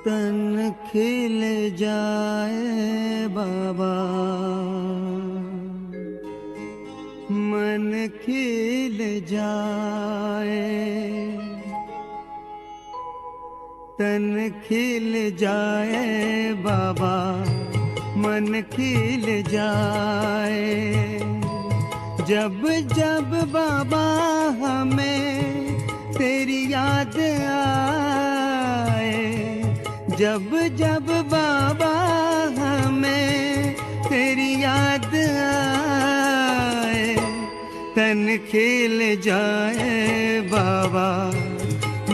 तन खिल जाए बाबा, मन खिल जाए, तन खिल जाए बाबा, मन खिल जाए। जब जब बाबा हमें तेरी याद आए, जब जब बाबा हमें तेरी याद आए, तन खिल जाए बाबा,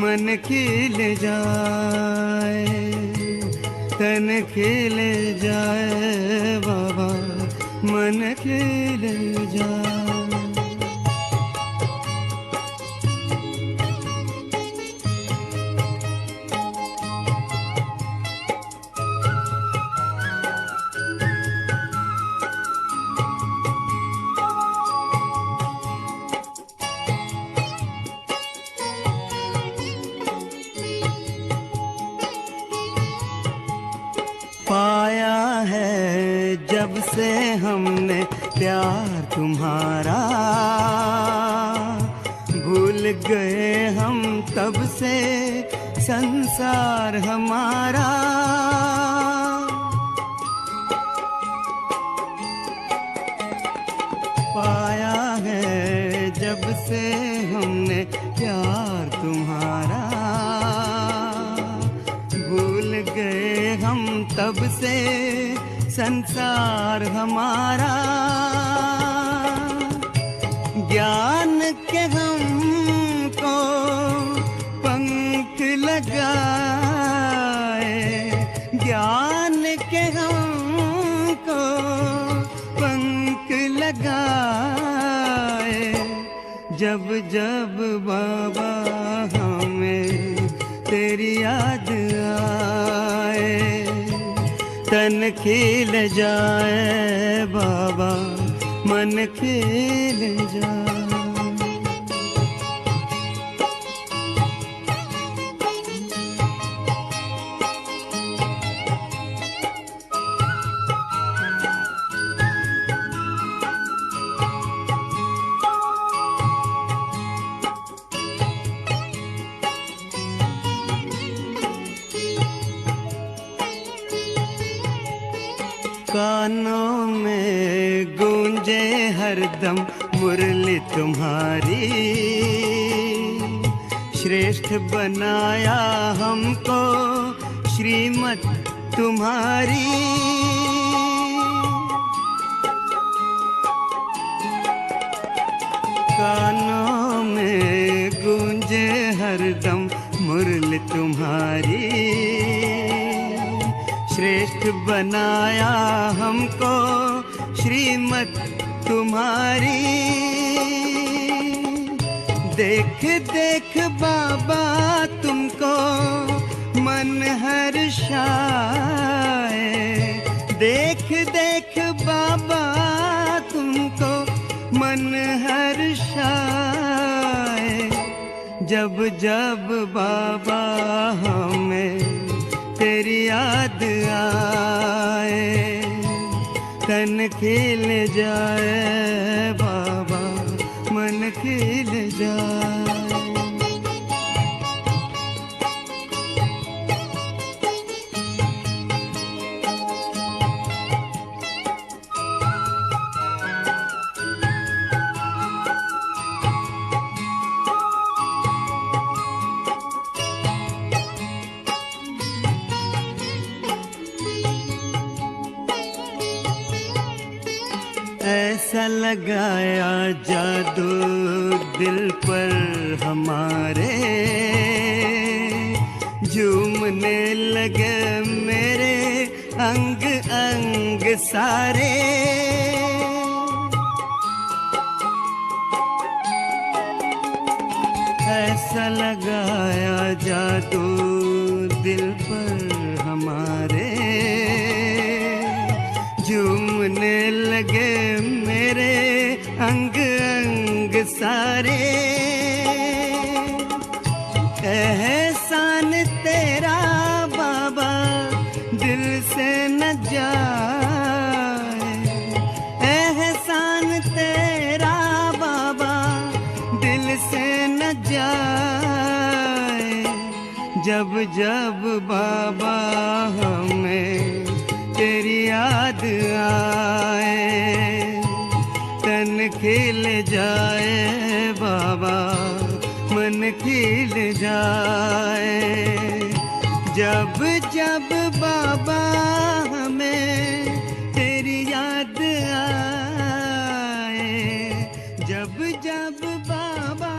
मन खिल जाए, तन खिल जाए बाबा, मन खिल जाए। पाया है जब से हमने प्यार तुम्हारा, भूल गए हम तब से संसार हमारा। पाया है जब से हमने प्यार तुम्हारा, भूल गए हम तब से संसार हमारा। ज्ञान के हमको पंख लगाए, ज्ञान के हमको पंख लगाए। जब जब बाबा हमें तेरी याद आए, तन खिल जाए बाबा, मन खिल जाए। कानों में गूंजे हरदम मुरली तुम्हारी, श्रेष्ठ बनाया हमको श्रीमत तुम्हारी। कानों में गूंजे हरदम मुरली तुम्हारी, श्रेष्ठ बनाया हमको श्रीमत तुम्हारी। देख देख बाबा तुमको मन हर्षाए, देख देख बाबा तुमको मन हर्षाए। जब जब बाबा हमें तेरी याद आए, तन खिल जाए बाबा, मन खिल जाए। ऐसा लगाया जादू दिल पर हमारे, झूमने लगे मेरे अंग अंग सारे। ऐसा लगाया जादू दिल पर हमारे, झूमने लगे मेरे अंग अंग सारे। एहसान तेरा बाबा जाए। जब जब बाबा हमें तेरी याद आए, तन खिल जाए बाबा, मन खिल जाए। जब जब बाबा हमें तेरी याद आए, जब जब बाबा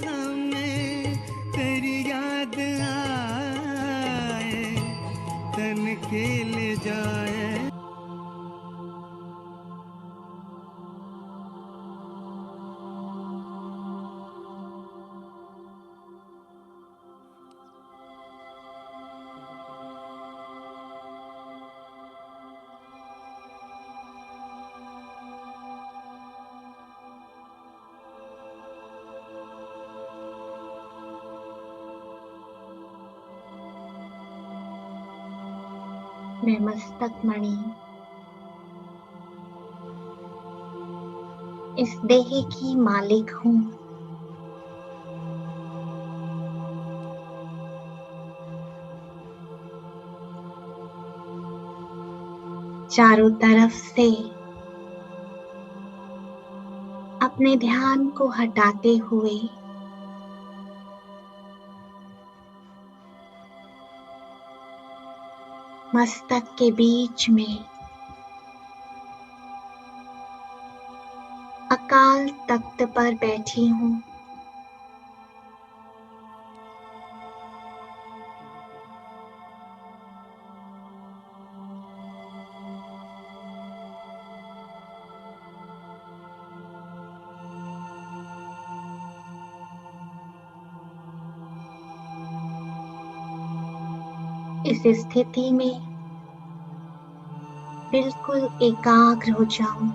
हमें तेरी याद आए, तन खिल जाए। मैं मस्तक मणि इस देह की मालिक हूँ। चारों तरफ से अपने ध्यान को हटाते हुए मस्तक के बीच में अकाल तख्त पर बैठी हूँ। इस स्थिति में बिल्कुल एकाग्र हो जाऊं।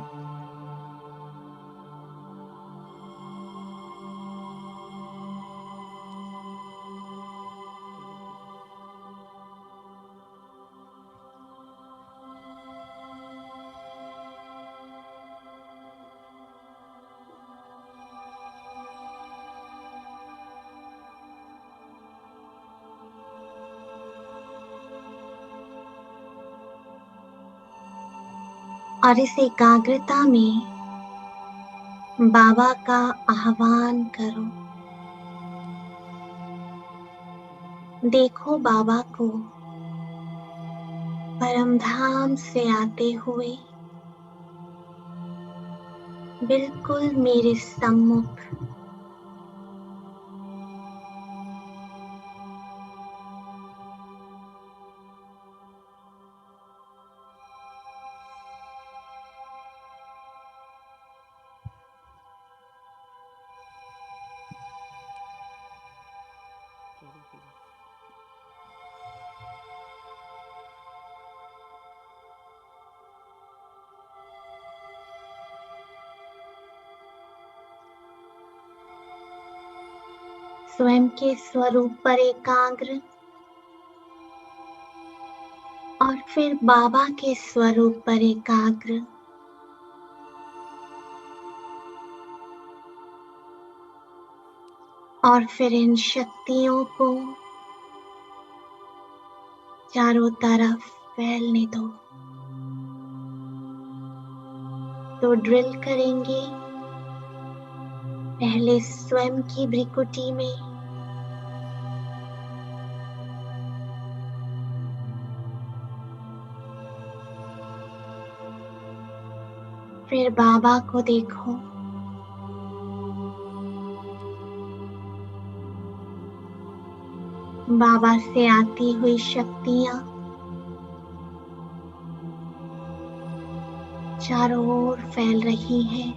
और इस एकाग्रता में बाबा का आह्वान करो। देखो बाबा को परमधाम से आते हुए बिल्कुल मेरे सम्मुख। स्वयं के स्वरूप पर एकाग्र और फिर बाबा के स्वरूप पर एकाग्र। और फिर इन शक्तियों को चारों तरफ फैलने दो। तो ड्रिल करेंगे पहले स्वयं की भ्रिकुटी में, फिर बाबा को देखो। बाबा से आती हुई शक्तियां चारों ओर फैल रही हैं।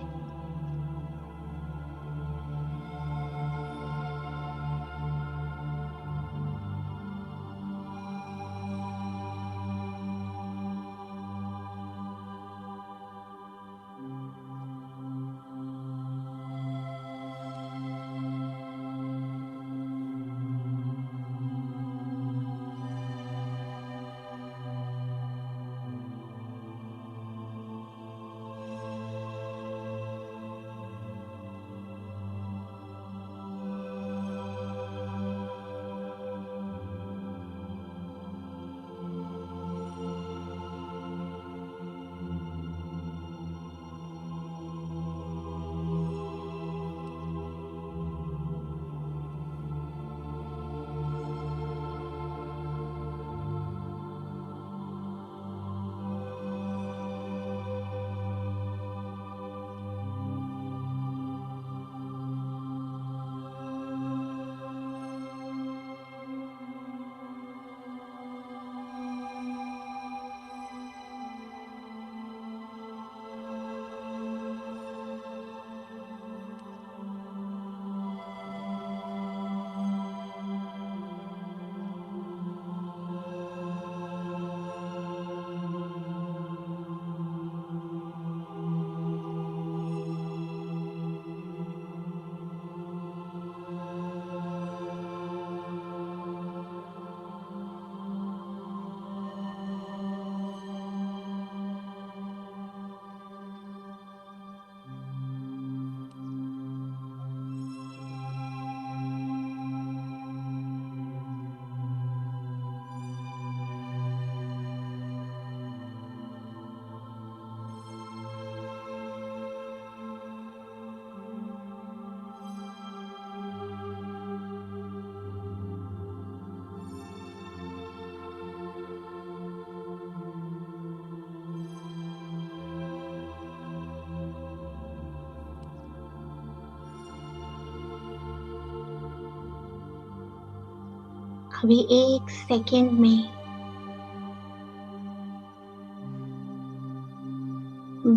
अभी 1 सेकंड में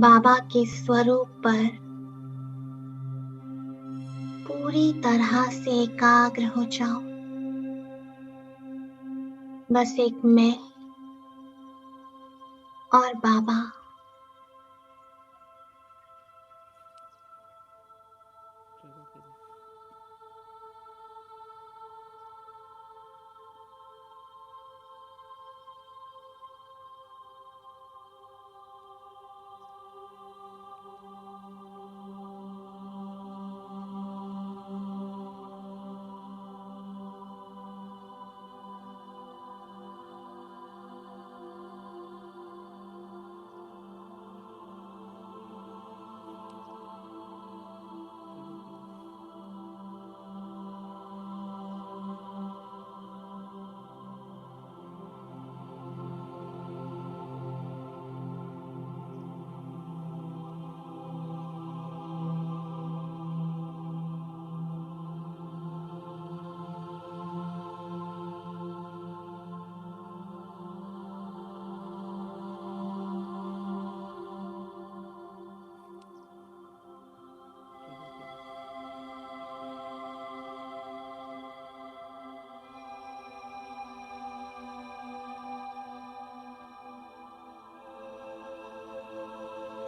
बाबा के स्वरूप पर पूरी तरह से एकाग्र हो जाओ। बस एक मैं और बाबा।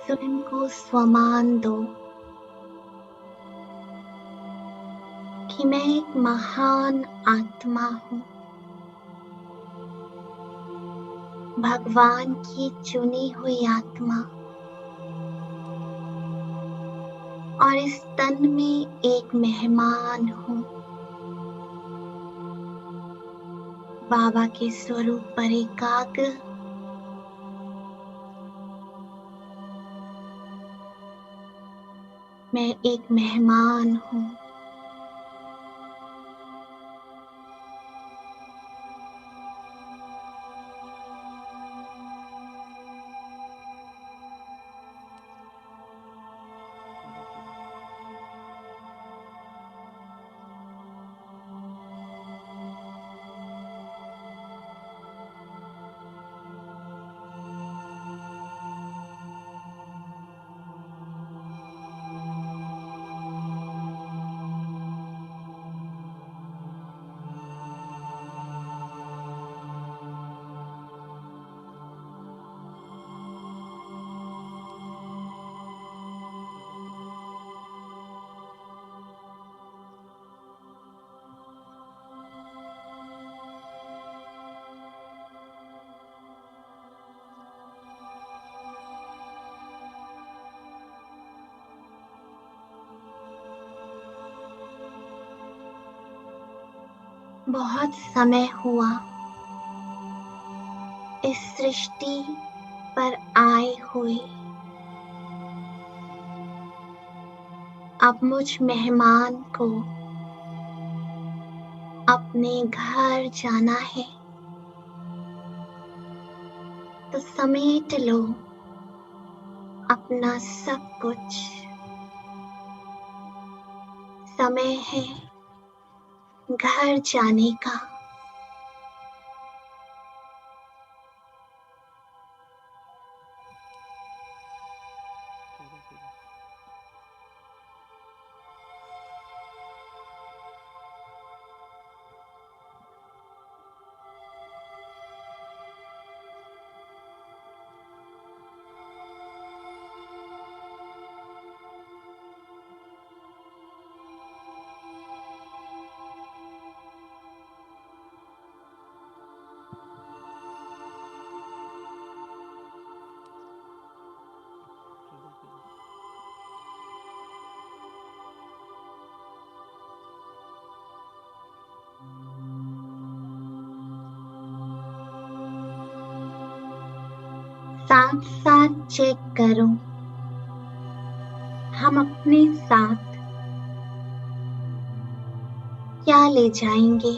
स्वयं को स्वमान दो कि मैं एक महान आत्मा हूँ, भगवान की चुनी हुई आत्मा, और इस तन में एक मेहमान हूँ। बाबा के स्वरूप पर एकाग्र। मैं एक मेहमान हूँ। बहुत समय हुआ इस सृष्टि पर आए हुए। अब मुझ मेहमान को अपने घर जाना है, तो समेट लो अपना सब कुछ। समय है घर जाने का। साथ साथ चेक करो, हम अपने साथ क्या ले जाएंगे,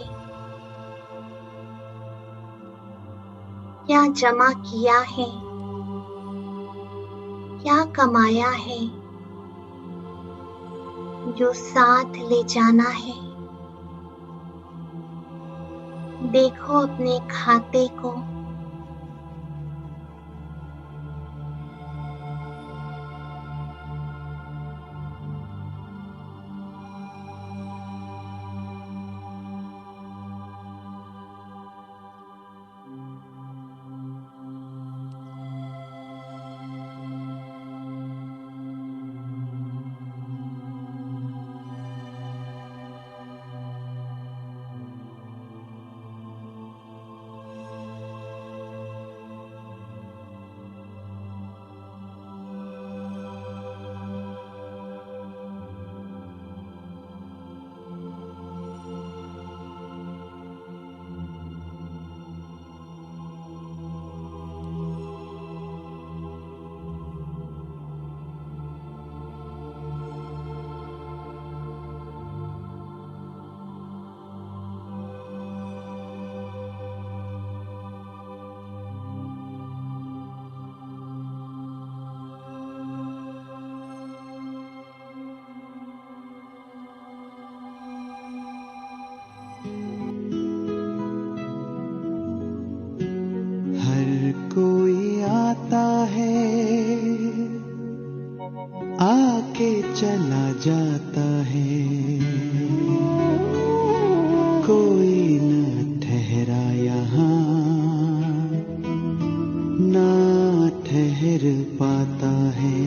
क्या जमा किया है, क्या कमाया है, जो साथ ले जाना है। देखो अपने खाते को। कोई आता है आके चला जाता है, कोई न ठहरा यहाँ ना ठहर पाता है।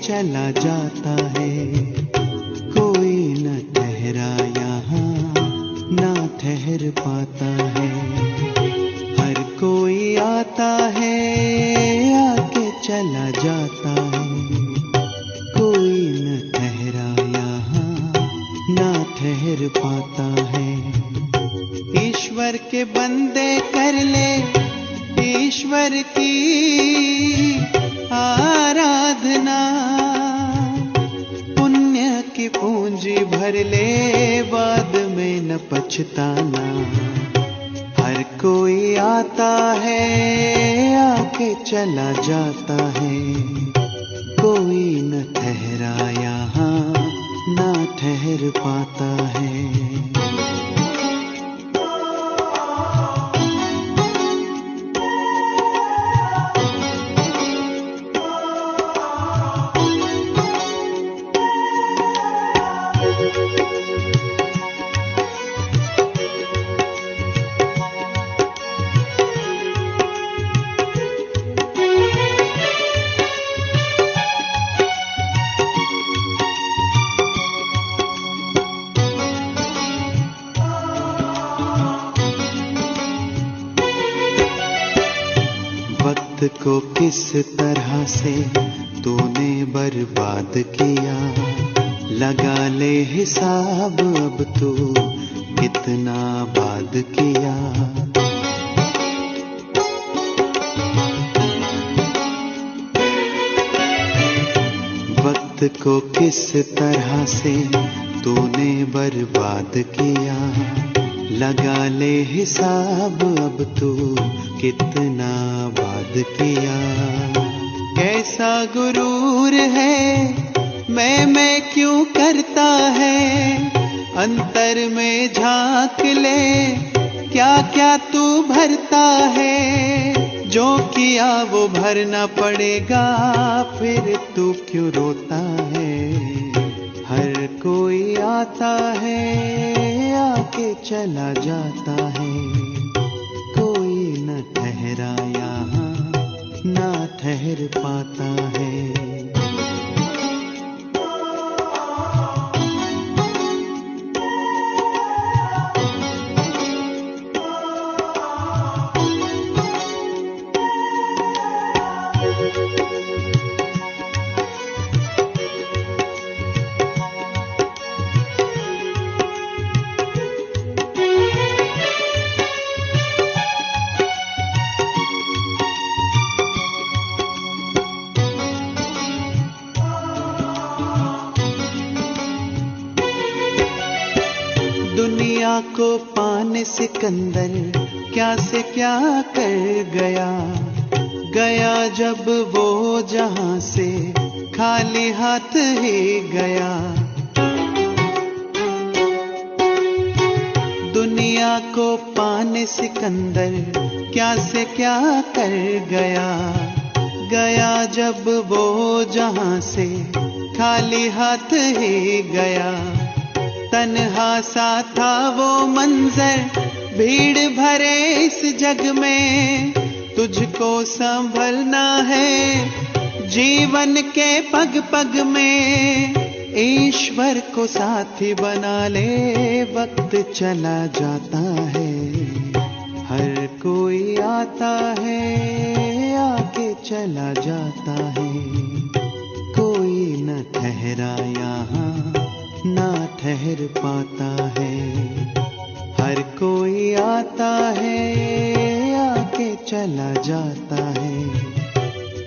चला जाता है, कोई न ठहरा यहाँ ना ठहर पाता है। हर कोई आता है आके चला जाता है, कोई न ठहरा यहाँ ना ठहर पाता है। ईश्वर के बंदे कर ले ईश्वर की आराधना, पुण्य की पूंजी भर ले बाद में न पछताना। हर कोई आता है आके चला जाता है, कोई न ठहरा यहाँ ना ठहर पाता है। को किस तरह से तूने बर्बाद किया, लगा ले हिसाब अब तू कितना बाद किया। वक्त को किस तरह से तूने बर्बाद किया, लगा ले हिसाब अब तू कितना बाद किया। कैसा गुरूर है मैं क्यों करता है, अंतर में झांक ले क्या क्या तू भरता है। जो किया वो भरना पड़ेगा फिर तू क्यों रोता है। हर कोई आता है आके चला जाता है, कोई न ठहरा यहाँ ना ठहर पाता है। दुनिया को पाने सिकंदर क्या से क्या कर गया, गया जब वो जहां से खाली हाथ ही गया। दुनिया को पाने सिकंदर क्या से क्या कर गया, गया जब वो जहां से खाली हाथ ही गया। तन्हा सा था वो मंजर भीड़ भरे इस जग में, तुझको संभलना है जीवन के पग पग में। ईश्वर को साथी बना ले, वक्त चला जाता है। हर कोई आता है आके चला जाता है, कोई न ठहरा यहाँ ना ठहर पाता है। हर कोई आता है आके चला जाता है,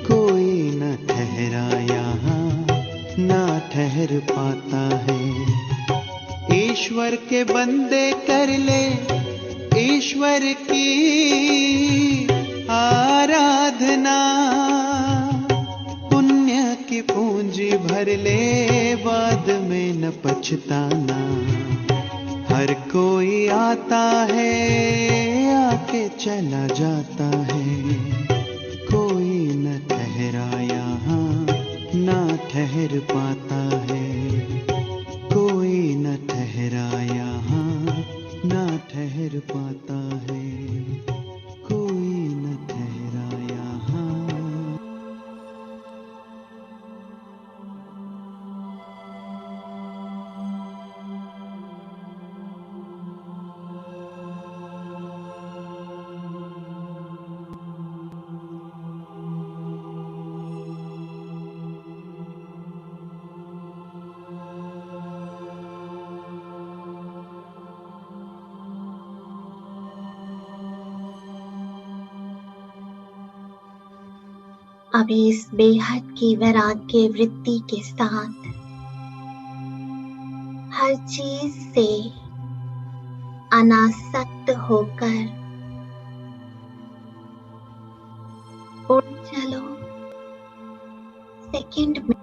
कोई न ठहरा यहाँ ना ठहर पाता है। ईश्वर के बंदे कर ले ईश्वर की आराधना, पुण्य की पूंजी भर ले बाद में न पछताना। हर कोई आता है आके चला जाता है, कोई न ठहरा यहाँ ना ठहर पाता है। कोई न ठहरा यहाँ ना ठहर पाता है, कोई न ठहरा यहाँ। अभी इस बेहद की वैराग्य वृत्ति के साथ हर चीज से अनासक्त होकर उड़ चलो सेकंड में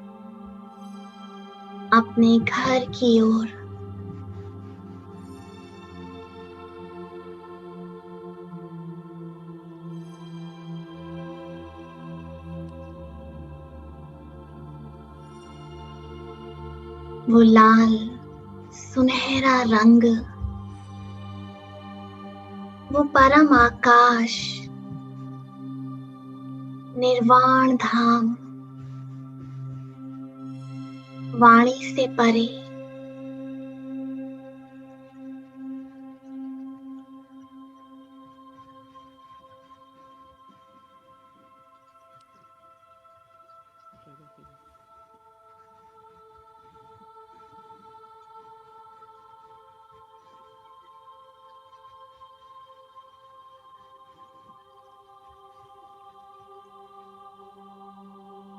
अपने घर की ओर। वो लाल सुनहरा रंग, वो परम आकाश, निर्वाण धाम, वाणी से परे,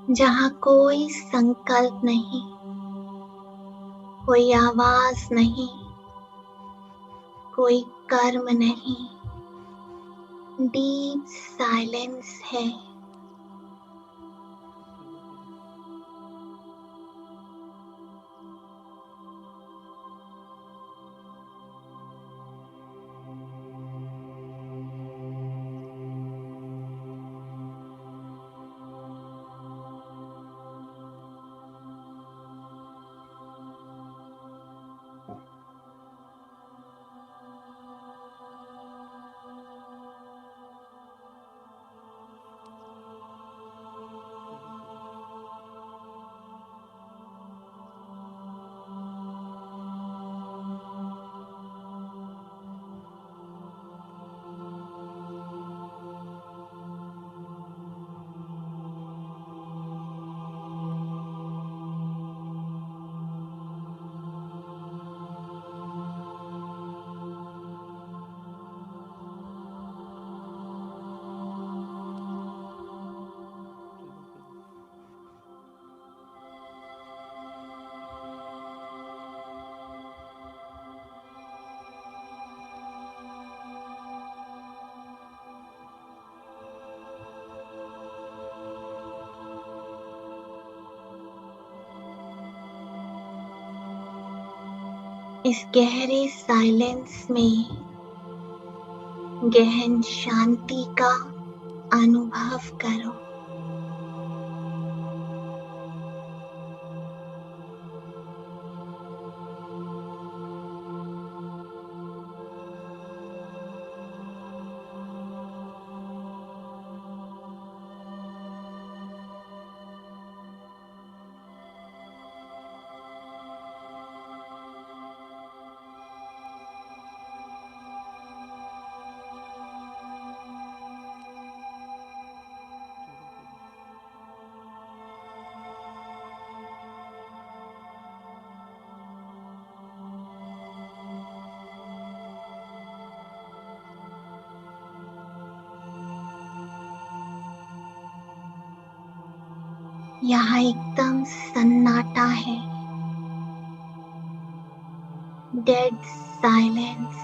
जहाँ कोई संकल्प नहीं, कोई आवाज नहीं, कोई कर्म नहीं, डीप साइलेंस है। इस गहरे साइलेंस में गहन शांति का अनुभव करो। यहाँ एकदम सन्नाटा है, डेड साइलेंस।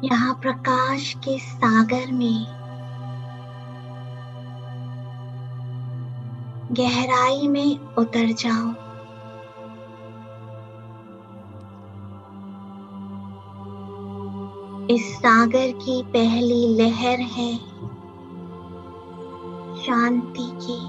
यहाँ प्रकाश के सागर में गहराई में उतर जाओ। इस सागर की पहली लहर है शांति की।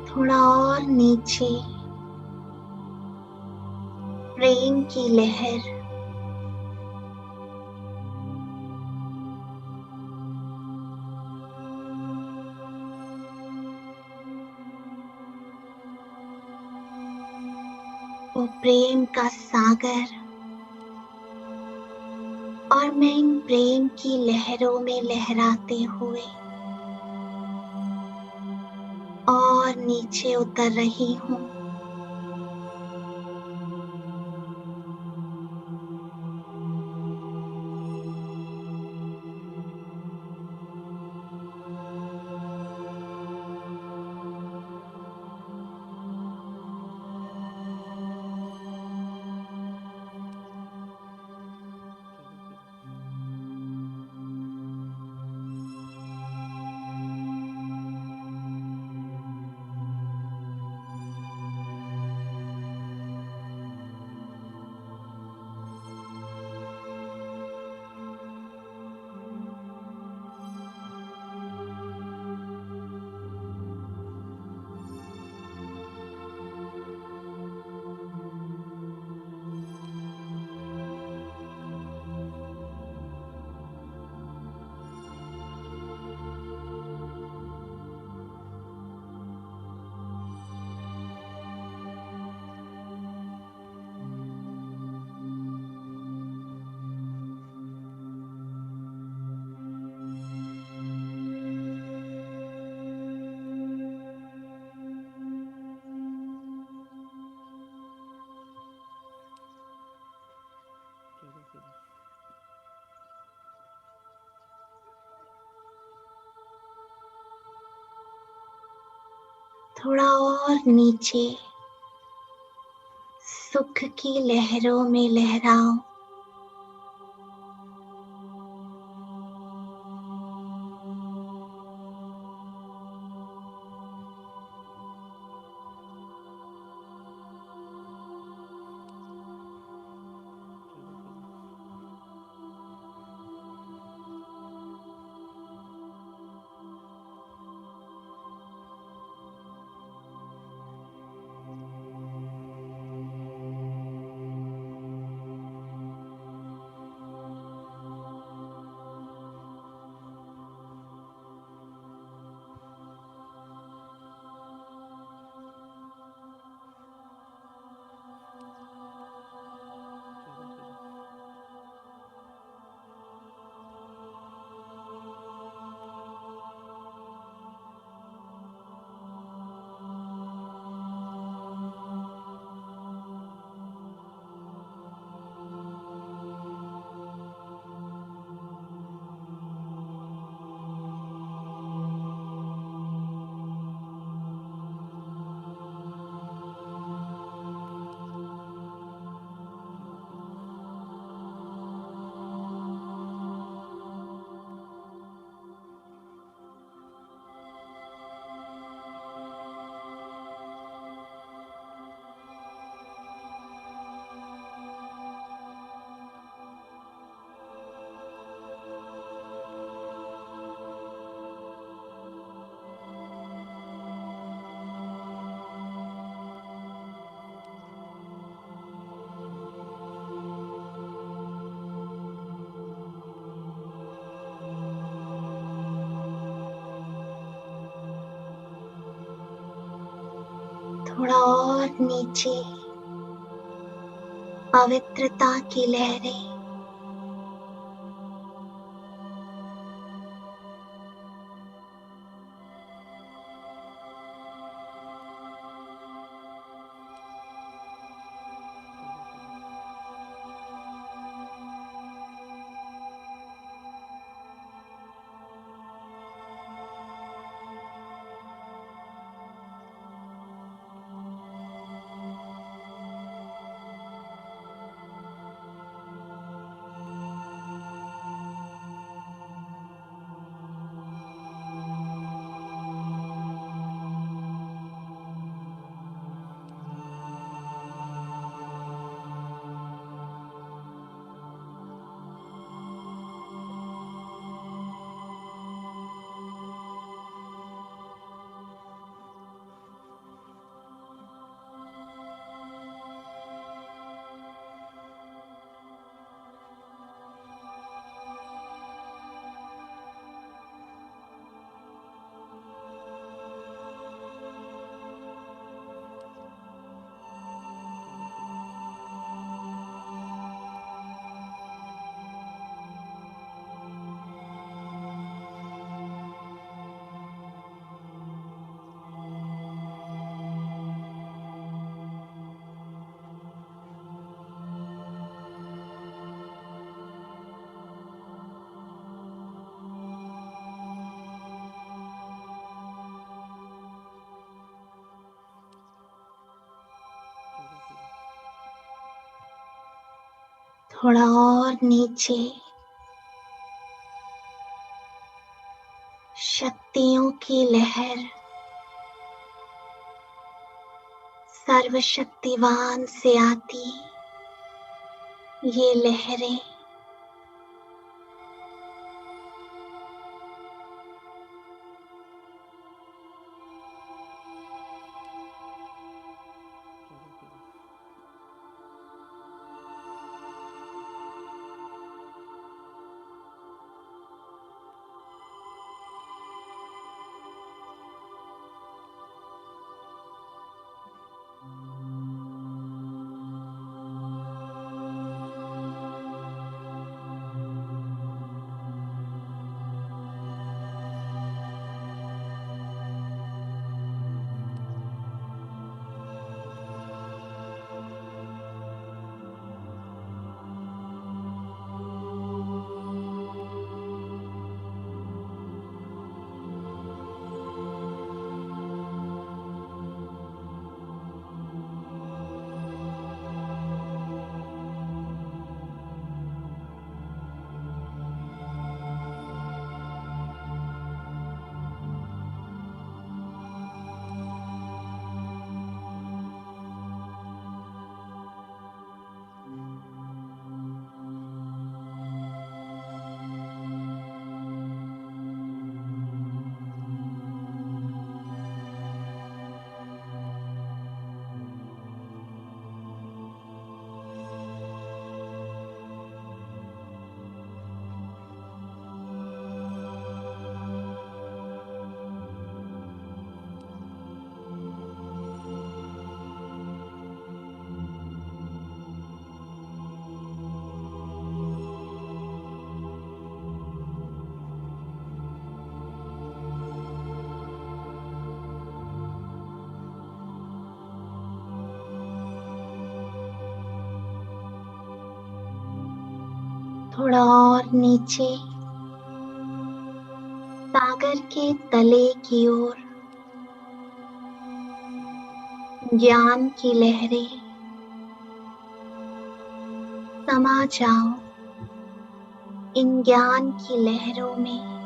थोड़ा और नीचे प्रेम की लहर। वो प्रेम का सागर और मैं इन प्रेम की लहरों में लहराते हुए और नीचे उतर रही हूँ। थोड़ा और नीचे सुख की लहरों में लहराओ। थोड़ा और नीचे पवित्रता की लहरें। थोड़ा और नीचे शक्तियों की लहर, सर्वशक्तिवान से आती ये लहरें। थोड़ा और नीचे सागर के तले की ओर ज्ञान की लहरें समा जाओ इन ज्ञान की लहरों में।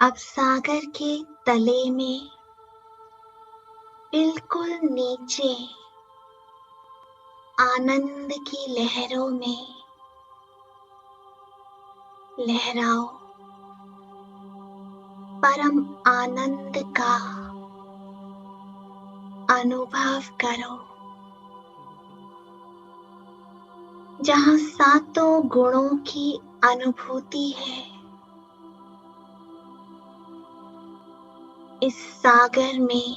अब सागर के तले में बिल्कुल नीचे आनंद की लहरों में लहराओ। परम आनंद का अनुभव करो, जहाँ सातों गुणों की अनुभूति है। इस सागर में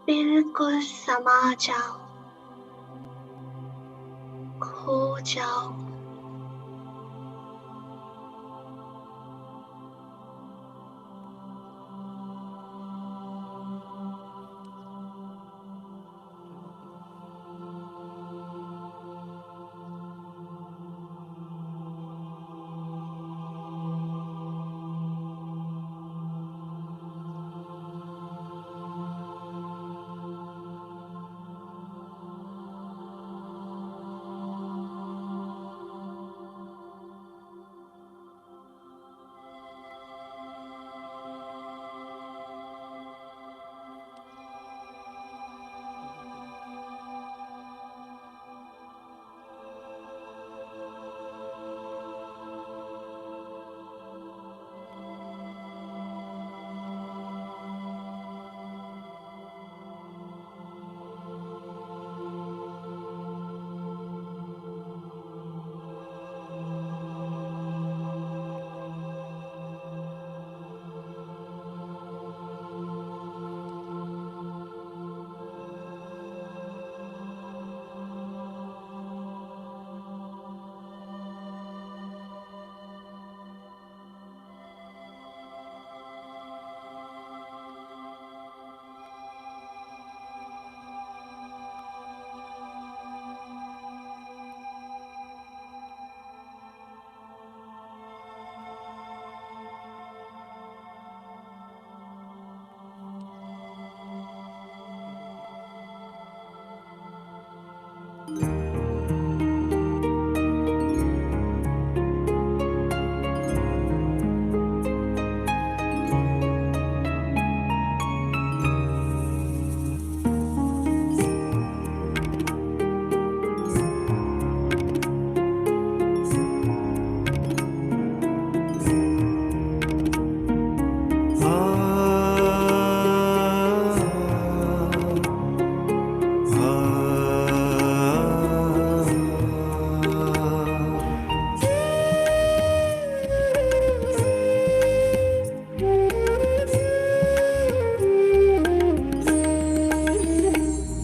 बिल्कुल समा जाओ, खो जाओ।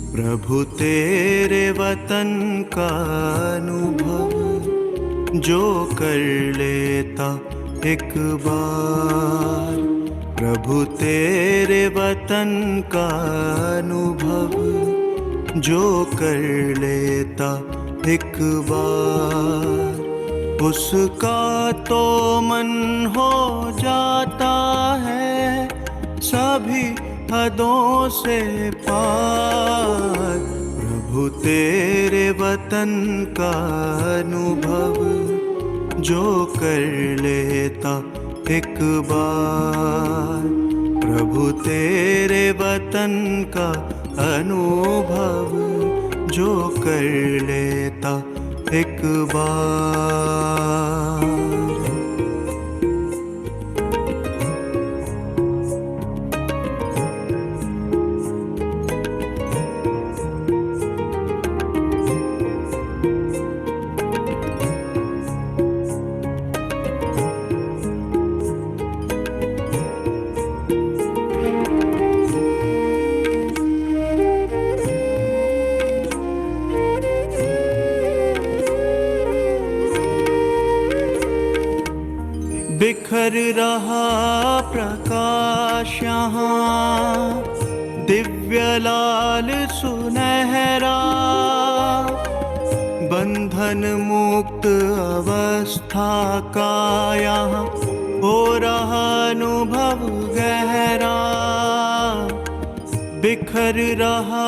प्रभु तेरे वतन का अनुभव जो कर लेता एक बार प्रभु तेरे वतन का अनुभव जो कर लेता एक बार, उसका तो मन हो जाता है सभी हदों से पार। प्रभु तेरे वतन का अनुभव जो कर लेता एक बार, प्रभु तेरे वतन का अनुभव जो कर लेता एक बार। बिखर रहा प्रकाश यहाँ दिव्य लाल सुनहरा, बंधन मुक्त अवस्था का यहाँ हो रहा अनुभव गहरा। बिखर रहा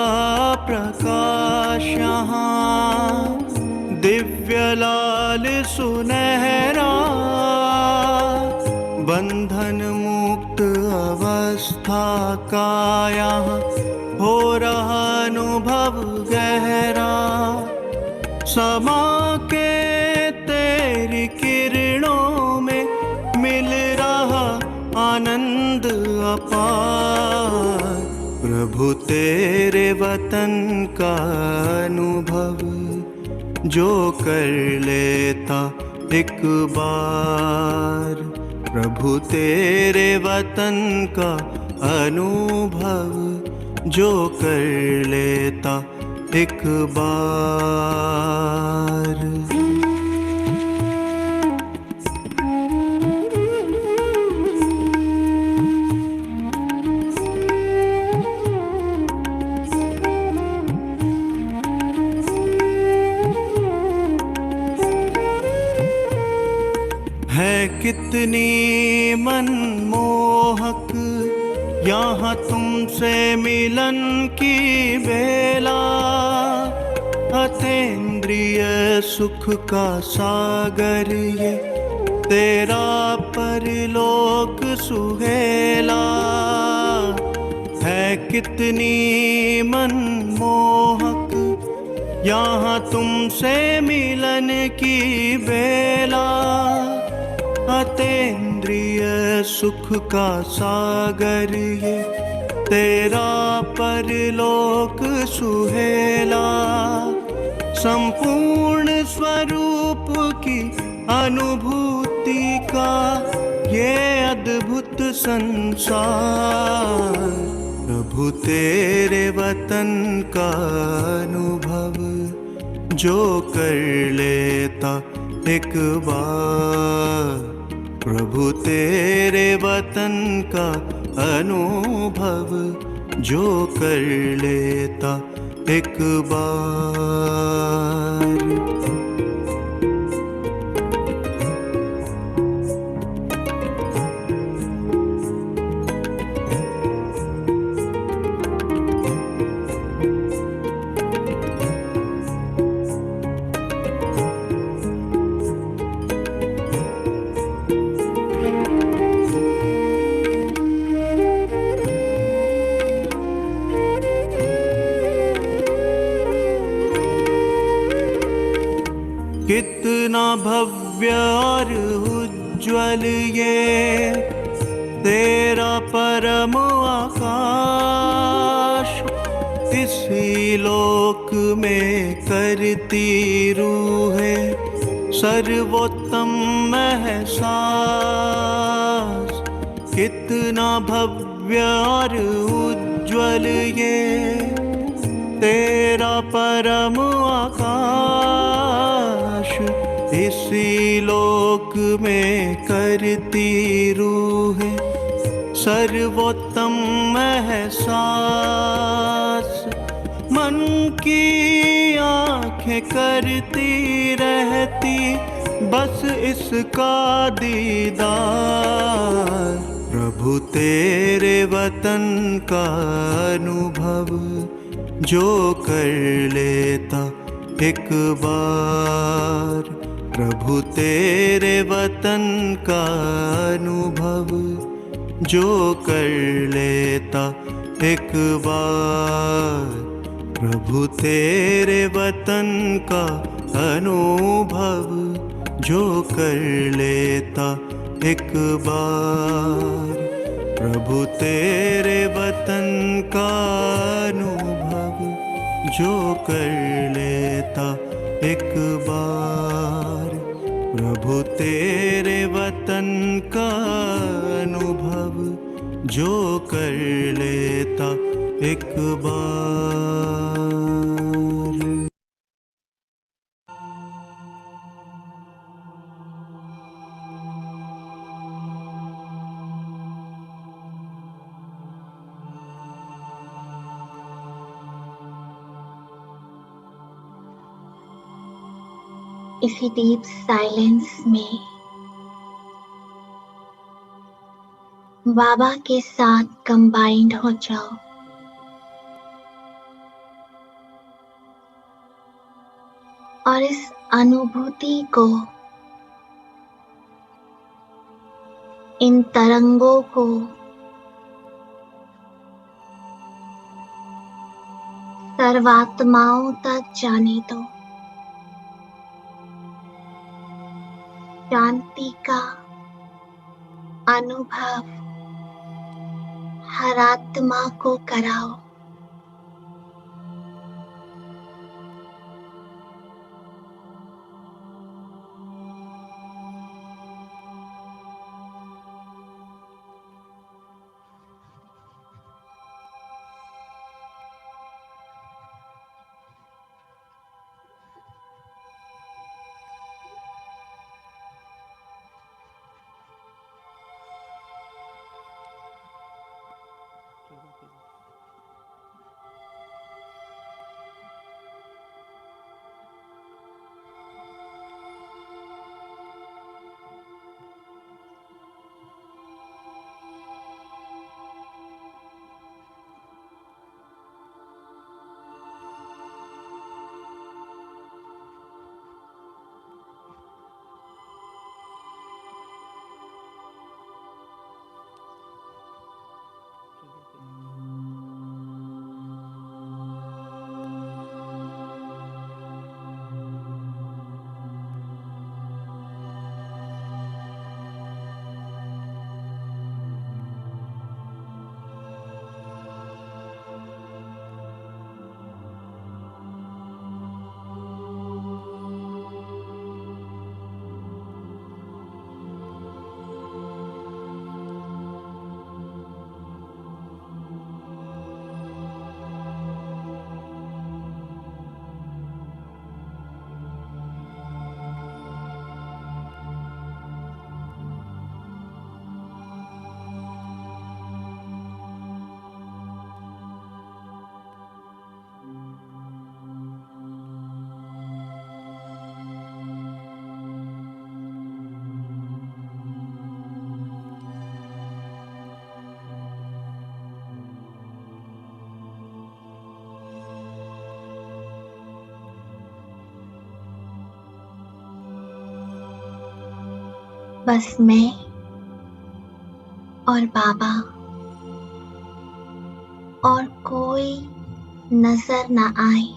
प्रकाश यहाँ दिव्य लाल सुनहरा, बंधन मुक्त अवस्था का यहाँ हो रहा अनुभव गहरा। समा के तेरी किरणों में मिल रहा आनंद अपार। प्रभु तेरे वतन का अनुभव जो कर लेता एक बार, प्रभु तेरे वतन का अनुभव जो कर लेता एक बार। है कितनी मनमोहक यहाँ तुमसे मिलन की बेला, अतीन्द्रिय सुख का सागर ये तेरा परलोक सुहेला। है कितनी मनमोहक यहाँ तुमसे मिलन की बेला, अतीन्द्रिय सुख का सागर ये तेरा परलोक सुहेला। संपूर्ण स्वरूप की अनुभूति का ये अद्भुत संसार। प्रभु तेरे वतन का अनुभव जो कर लेता एक बार, प्रभु तेरे वतन का अनुभव जो कर लेता एक बार। कितना भव्य और उज्ज्वल ये तेरा परम आकाश, इसी लोक में करती रूहे सर्वोत्तम एहसास। कितना भव्य और उज्ज्वल ये तेरा परम आकाश, इस इसी लोक में करती रूह सर्वोत्तम एहसास। मन की आंखें करती रहती बस इसका दीदार। प्रभु तेरे वतन का अनुभव जो कर लेता एक बार। प्रभु तेरे वतन का अनुभव जो कर लेता एक बार। प्रभु तेरे वतन का अनुभव जो कर लेता एक बार। प्रभु तेरे वतन का अनुभव जो कर लेता एक बार। प्रभु तेरे वतन का अनुभव जो कर लेता एक बार। इसी डीप साइलेंस में बाबा के साथ कंबाइंड हो जाओ और इस अनुभूति को, इन तरंगों को सर्वात्माओं तक जाने दो। शांति का अनुभव हर आत्मा को कराओ। बस मैं और बाबा और कोई नजर न आए।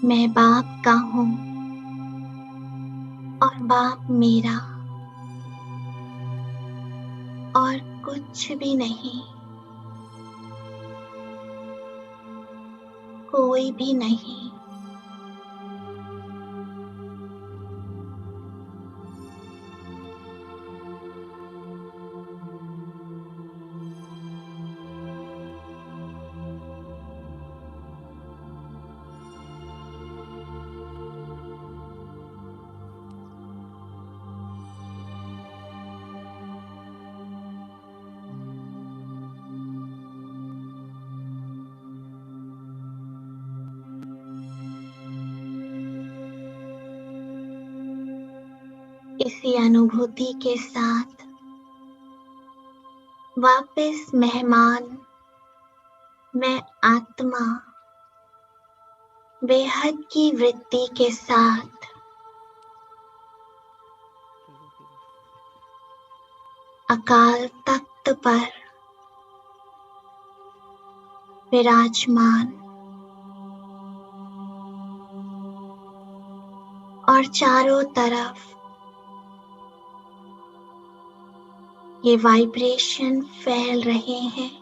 मैं बाप का हूँ और बाप मेरा और कुछ भी नहीं, कोई भी नहीं। इसी अनुभूति के साथ वापस मेहमान, मैं आत्मा बेहद की वृत्ति के साथ अकाल तख्त पर विराजमान और चारों तरफ ये वाइब्रेशन फैल रहे हैं।